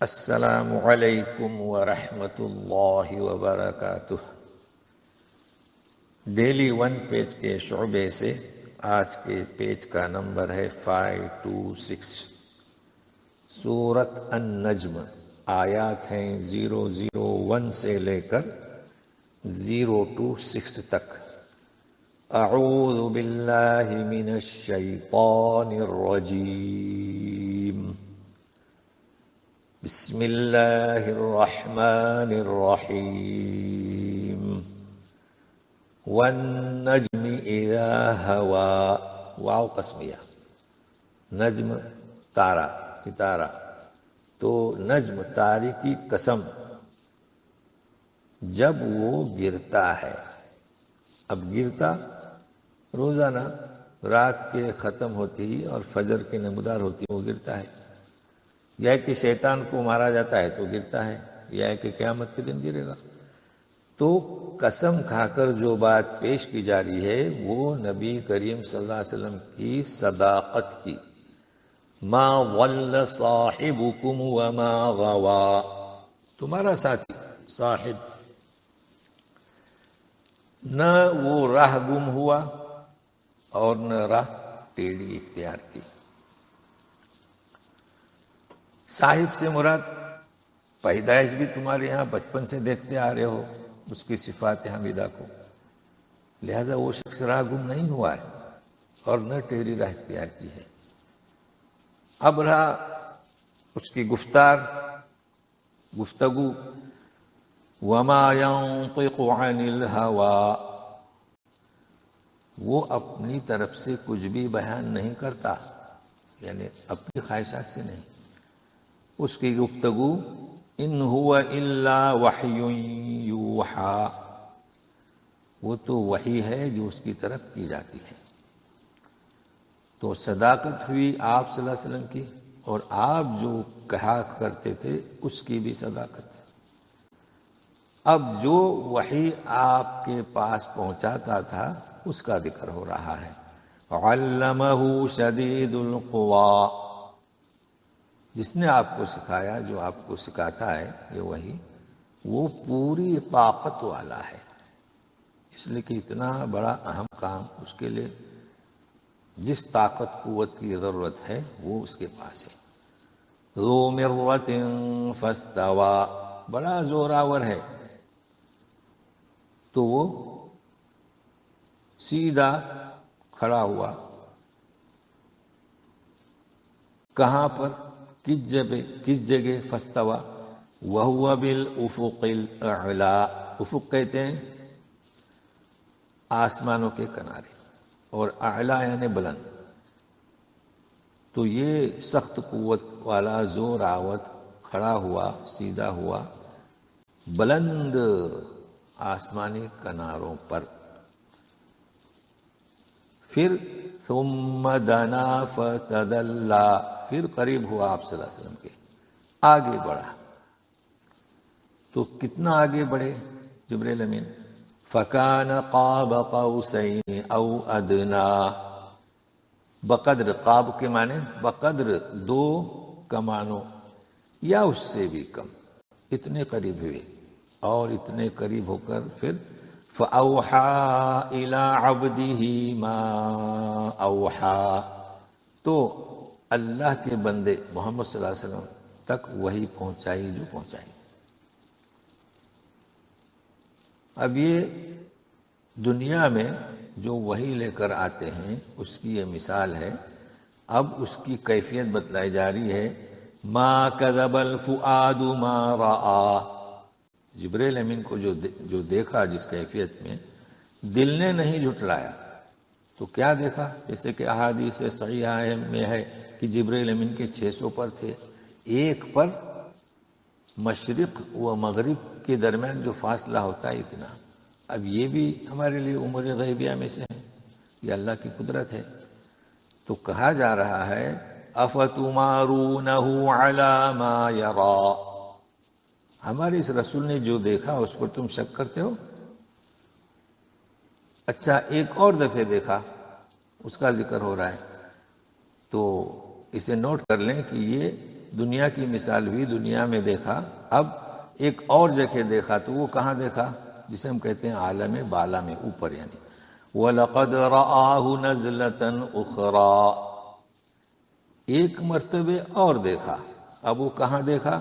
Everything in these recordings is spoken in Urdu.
السلام علیکم ورحمۃ اللہ وبرکاتہ۔ ڈیلی ون پیج کے شعبے سے آج کے پیج کا نمبر ہے 526۔ سورۃ النجم، آیات ہیں 001 سے لے کر 026 تک۔ اعوذ باللہ من الشیطان الرجیم، بسم اللہ الرحمن الرحیم۔ والنجم اذا ہوا، واو قسمیہ، نجم تارا، ستارہ، تو نجم تارے کی قسم جب وہ گرتا ہے۔ اب گرتا روزانہ رات کے ختم ہوتی ہی اور فجر کے نمودار ہوتی وہ گرتا ہے، یا کہ شیطان کو مارا جاتا ہے تو گرتا ہے، یا کہ قیامت کے دن گرے گا۔ تو قسم کھا کر جو بات پیش کی جا رہی ہے وہ نبی کریم صلی اللہ علیہ وسلم کی صداقت کی۔ ما ضل صاحبکم وما غوا، تمہارا ساتھی صاحب نہ وہ راہ گم ہوا اور نہ راہ ٹیڑھی اختیار کی۔ صاحب سے مراد پیدائش بھی تمہارے یہاں بچپن سے دیکھتے آ رہے ہو اس کی صفات حمیدہ کو، لہذا وہ شخص راہ گم نہیں ہوا ہے اور نہ ٹیڑھی راہ اختیار کی ہے۔ اب رہا اس کی گفتگو، وما ينطق عن الهوى، وہ اپنی طرف سے کچھ بھی بیان نہیں کرتا، یعنی اپنی خواہشات سے نہیں۔ اس کی گفتگو ان هو الا وحی یوحى، وہ تو وحی ہے جو اس کی طرف کی جاتی ہے۔ تو صداقت ہوئی آپ صلی اللہ علیہ وسلم کی، اور آپ جو کہا کرتے تھے اس کی بھی صداقت ہے۔ اب جو وحی آپ کے پاس پہنچاتا تھا اس کا ذکر ہو رہا ہے۔ علمہ شدید القویٰ، جس نے آپ کو سکھایا، جو آپ کو سکھاتا ہے یہ وحی، وہ پوری طاقت والا ہے، اس لیے کہ اتنا بڑا اہم کام اس کے لیے جس طاقت قوت کی ضرورت ہے وہ اس کے پاس ہے۔ ذو مرۃ فاستویٰ، بڑا زوراور ہے تو وہ سیدھا کھڑا ہوا۔ کہاں پر؟ کس جگہ؟ فاستویٰ وہو بالافق الاعلی، افق کہتے ہیں آسمانوں کے کنارے، اور اعلی یعنی بلند۔ تو یہ سخت قوت والا زور آور کھڑا ہوا، سیدھا ہوا بلند آسمانی کناروں پر۔ پھر ثم دنا فتدلی، پھر قریب ہوا آپ صلی اللہ علیہ وسلم کے، آگے بڑھا۔ تو کتنا آگے بڑھے جبرائیل امین؟ فکان قاب قوسین او ادنی، بقدر، قاب کے معنی بقدر، دو کمانوں یا اس سے بھی کم، اتنے قریب ہوئے۔ اور اتنے قریب ہو کر پھر فَأَوْحَى إِلَىٰ عَبْدِهِ مَا أَوْحَى، تو اللہ کے بندے محمد صلی اللہ علیہ وسلم تک وہی پہنچائی جو پہنچائی۔ اب یہ دنیا میں جو وحی لے کر آتے ہیں اس کی یہ مثال ہے۔ اب اس کی کیفیت بتلائی جا رہی ہے۔ ما کذب الفؤاد ما رأى، جبرائیل امین کو جو دیکھا جس کیفیت میں، دل نے نہیں جھٹلایا۔ تو کیا دیکھا؟ جیسے کہ احادیث صحیحہ میں ہے کہ جبرائیل امین کے 600 پر تھے، ایک پر مشرق و مغرب کے درمیان جو فاصلہ ہوتا ہے اتنا۔ اب یہ بھی ہمارے لیے امور غیبیہ میں سے ہے، یہ اللہ کی قدرت ہے۔ تو کہا جا رہا ہے افتمارونہ علی ما یری، ہمارے اس رسول نے جو دیکھا اس پر تم شک کرتے ہو؟ اچھا، ایک اور دفعہ دیکھا، اس کا ذکر ہو رہا ہے، تو اسے نوٹ کر لیں کہ یہ دنیا کی مثال ہوئی، دنیا میں دیکھا، اب ایک اور جگہ دیکھا تو وہ کہاں دیکھا؟ جسے ہم کہتے ہیں عالم بالا میں، اوپر یعنی وَلَقَدْ رَآهُ نَزْلَةً أُخْرَى، ایک مرتبہ اور دیکھا۔ اب وہ کہاں دیکھا؟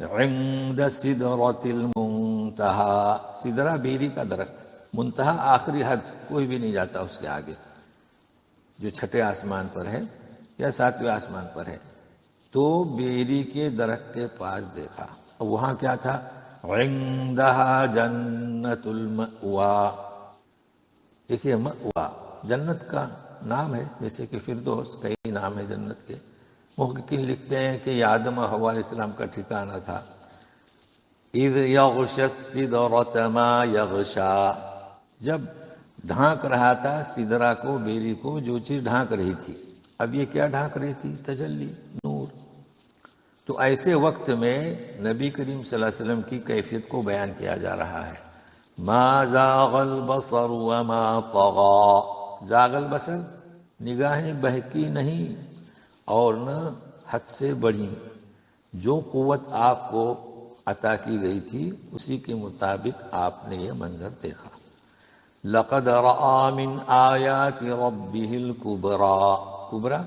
عند سدرۃ المنتہا، سدرہ بیری کا درخت، منتہا آخری حد، کوئی بھی نہیں جاتا اس کے آگے، جو چھٹے آسمان پر ہے یا ساتویں آسمان پر ہے، تو بیری کے درخت کے پاس دیکھا۔ وہاں کیا تھا؟ عندہا جنت المأویٰ، دیکھیے مأویٰ جنت کا نام ہے، جیسے کہ فردوس، کئی نام ہے جنت کے۔ محققین لکھتے ہیں کہ یہ آدم و حوا علیہ السلام کا ٹھکانہ تھا۔ اذ یغشی السدرۃ ما یغشی، جب ڈھانک رہا تھا سدرہ کو، بیری کو، جو چیز ڈھانک رہی تھی۔ اب یہ کیا ڈھانک رہی تھی؟ تجلی، نور۔ تو ایسے وقت میں نبی کریم صلی اللہ علیہ وسلم کی کیفیت کو بیان کیا جا رہا ہے۔ ما زاغ البصر وما طغى، زاغ البصر، نگاہیں بہکی نہیں اور نہ حد سے بڑھی، جو قوت آپ کو عطا کی گئی تھی اسی کے مطابق آپ نے یہ منظر دیکھا۔ لقد رأى من آیات ربه الكبرى، کبرا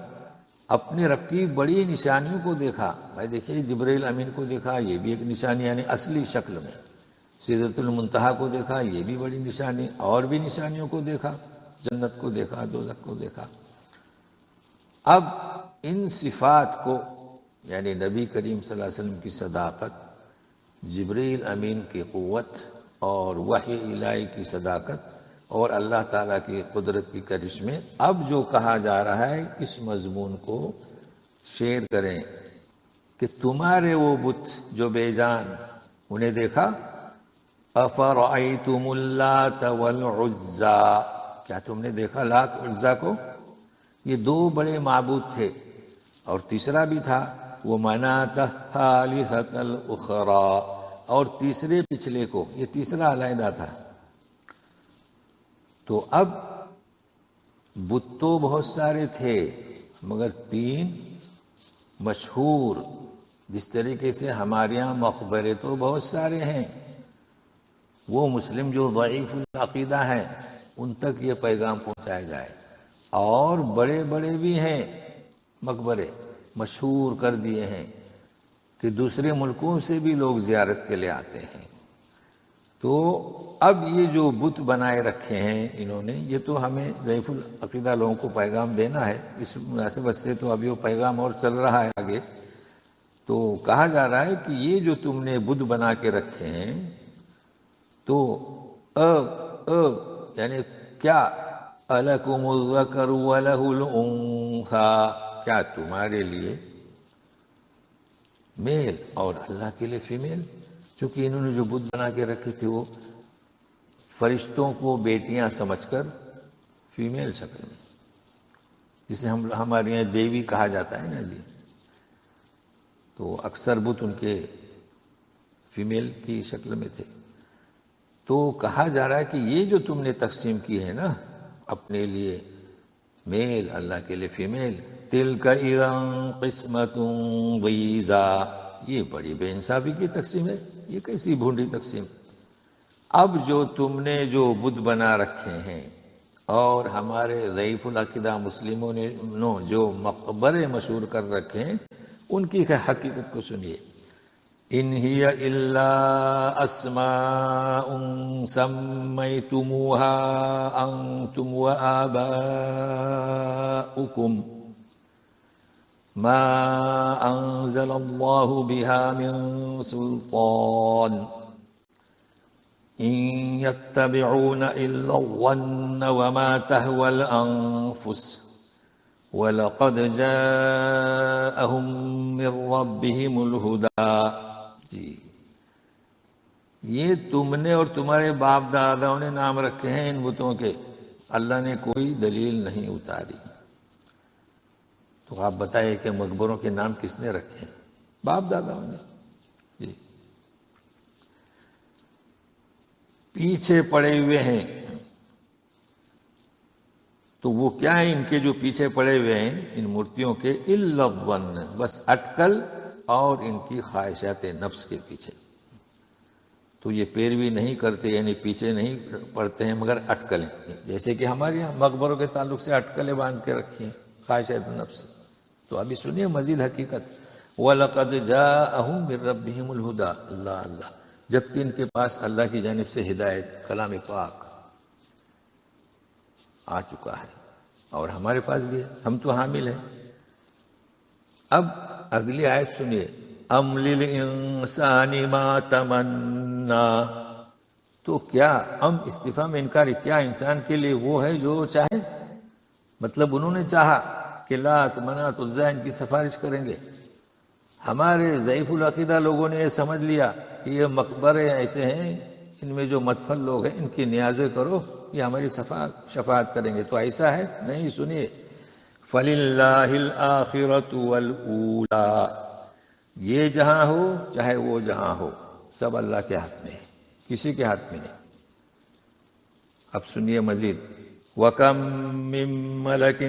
اپنے رب کی بڑی نشانیوں کو دیکھا۔ بھائی دیکھیے جبرائیل امین کو دیکھا، یہ بھی ایک نشانی، یعنی اصلی شکل میں۔ سدرۃ المنتہا کو دیکھا، یہ بھی بڑی نشانی، اور بھی نشانیوں کو دیکھا، جنت کو دیکھا، دوزخ کو دیکھا۔ اب ان صفات کو، یعنی نبی کریم صلی اللہ علیہ وسلم کی صداقت، جبرائیل امین کی قوت اور وحی الہی کی صداقت اور اللہ تعالیٰ کی قدرت کی کرشمے، اب جو کہا جا رہا ہے اس مضمون کو شیئر کریں کہ تمہارے وہ بت جو بے جان، انہیں دیکھا؟ افرأیتم اللات والعزی، کیا تم نے دیکھا لات عزیٰ کو؟ یہ دو بڑے معبود تھے، اور تیسرا بھی تھا، وہ مناۃ الثالثۃ الاخری، اور تیسرے پچھلے کو، یہ تیسرا علیحدہ تھا۔ تو اب بت تو بہت سارے تھے، مگر تین مشہور، جس طریقے سے ہمارے یہاں مقبرے تو بہت سارے ہیں، وہ مسلم جو ضعیف العقیدہ ہیں ان تک یہ پیغام پہنچایا جائے۔ اور بڑے بڑے بھی ہیں مقبرے، مشہور کر دیے ہیں کہ دوسرے ملکوں سے بھی لوگ زیارت کے لیے آتے ہیں۔ تو اب یہ جو بت بنائے رکھے ہیں انہوں نے، یہ تو ہمیں ضعیف العقیدہ لوگوں کو پیغام دینا ہے، اس مناسبت سے تو ابھی وہ پیغام اور چل رہا ہے آگے۔ تو کہا جا رہا ہے کہ یہ جو تم نے بت بنا کے رکھے ہیں، تو یعنی کیا؟ الکم الذکر ولہ الانثی، کیا تمہارے لیے میل اور اللہ کے لیے فیمیل؟ چونکہ انہوں نے جو بت بنا کے رکھے تھے وہ فرشتوں کو بیٹیاں سمجھ کر فیمیل شکل میں، جسے ہمارے یہاں دیوی کہا جاتا ہے نا جی، تو اکثر بت ان کے فیمیل کی شکل میں تھے۔ تو کہا جا رہا ہے کہ یہ جو تم نے تقسیم کی ہے نا، اپنے لیے میل، اللہ کے لیے فیمیل، تلک اذا قسمۃ ضیزی، یہ بڑی بے انصافی کی تقسیم ہے، یہ کیسی بھونڈی تقسیم۔ اب جو تم نے جو بت بنا رکھے ہیں اور ہمارے ضعیف العقیدہ مسلموں نے جو مقبرے مشہور کر رکھے ہیں، ان کی حقیقت کو سنیے۔ ان ہی الا اسماء سمیتموها انتم وآباؤکم ما انزل اللہ بها من سلطان ان يتبعون الا الظن وما تهوى الانفس وَلَقَدْ جَاءَهُم مِّن رَّبِّهِمُ الْهُدَىٰ، جی یہ تم نے اور تمہارے باپ داداؤں نے نام رکھے ہیں ان بتوں کے، اللہ نے کوئی دلیل نہیں اتاری۔ تو آپ بتائیے کہ مقبروں کے نام کس نے رکھے ہیں؟ باپ داداؤں نے، جی پیچھے پڑے ہوئے ہیں۔ تو وہ کیا ہے ان کے جو پیچھے پڑے ہوئے ہیں ان مورتیوں کے؟ الا الظن، بس اٹکل اور ان کی خواہشات نفس کے پیچھے. تو یہ پیروی نہیں کرتے یعنی پیچھے نہیں پڑتے ہیں مگر اٹکلیں، جیسے کہ ہمارے یہاں مقبروں کے تعلق سے اٹکلیں باندھ کے رکھی ہیں خواہشات نفس. تو ابھی سنیے مزید حقیقت. وَلَقَدْ جَاءَهُم مِّن رَّبِّهِمُ الْهُدَىٰ. اللہ اللہ، جبکہ ان کے پاس اللہ کی جانب سے ہدایت کلام پاک آ چکا ہے، اور ہمارے پاس بھی ہے، ہم تو حامل ہیں. اب اگلی آیت سنیے. ام للانسان ما تمنا. تو کیا ام استفہام انکاری، کیا انسان کے لیے وہ ہے جو چاہے؟ مطلب انہوں نے چاہا کہ لات منات عزا ان کی سفارش کریں گے. ہمارے ضعیف العقیدہ لوگوں نے یہ سمجھ لیا کہ یہ مقبرے ایسے ہیں، ان میں جو مدفن لوگ ہیں ان کی نیازیں کرو، یہ ہماری شفاعت کریں گے. تو ایسا ہے نہیں. سنیے. فَلِلَّهِ الْآخِرَةُ وَالْأُولَىٰ. یہ جہاں ہو چاہے وہ جہاں ہو، سب اللہ کے ہاتھ میں ہے، کسی کے ہاتھ میں نہیں. اب سنیے مزید. وَكَم مِّن مَّلَكٍ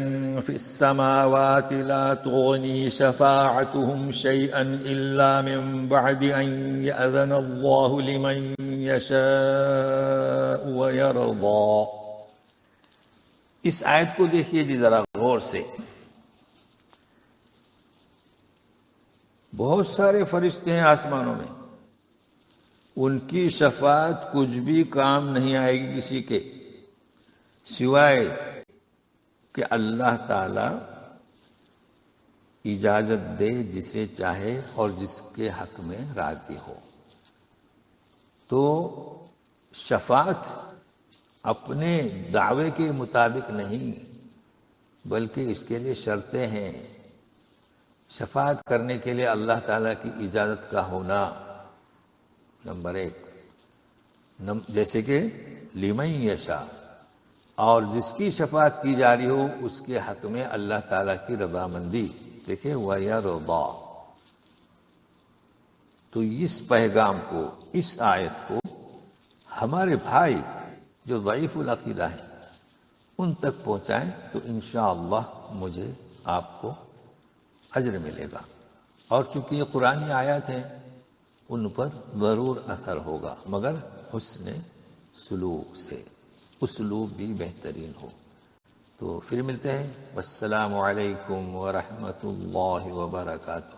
فِي السَّمَاوَاتِ لَا تُغْنِي شَفَاعَتُهُمْ شَيْئًا إِلَّا مِن بَعْدِ أَن يَأْذَنَ اللَّهُ لِمَن يَشَاءُ وَيَرْضَىٰ. اس آیت کو دیکھیے جی ذرا غور سے. بہت سارے فرشتے ہیں آسمانوں میں، ان کی شفاعت کچھ بھی کام نہیں آئے گی کسی کے، سوائے کہ اللہ تعالی اجازت دے جسے چاہے اور جس کے حق میں راضی ہو. تو شفاعت اپنے دعوے کے مطابق نہیں، بلکہ اس کے لیے شرطیں ہیں. شفاعت کرنے کے لیے اللہ تعالیٰ کی اجازت کا ہونا نمبر 1، جیسے کہ لمن یشاء، اور جس کی شفاعت کی جا رہی ہو اس کے حق میں اللہ تعالیٰ کی رضامندی. دیکھیں وَيَرْضَىٰ. تو اس پیغام کو، اس آیت کو ہمارے بھائی جو ضعیف العقیدہ ہیں ان تک پہنچائیں تو انشاءاللہ مجھے آپ کو اجر ملے گا. اور چونکہ یہ قرآنی آیات ہیں ان پر ضرور اثر ہوگا، مگر حسن سلوک سے، اسلوب بھی بہترین ہو. تو پھر ملتے ہیں. والسلام علیکم ورحمۃ اللہ وبرکاتہ.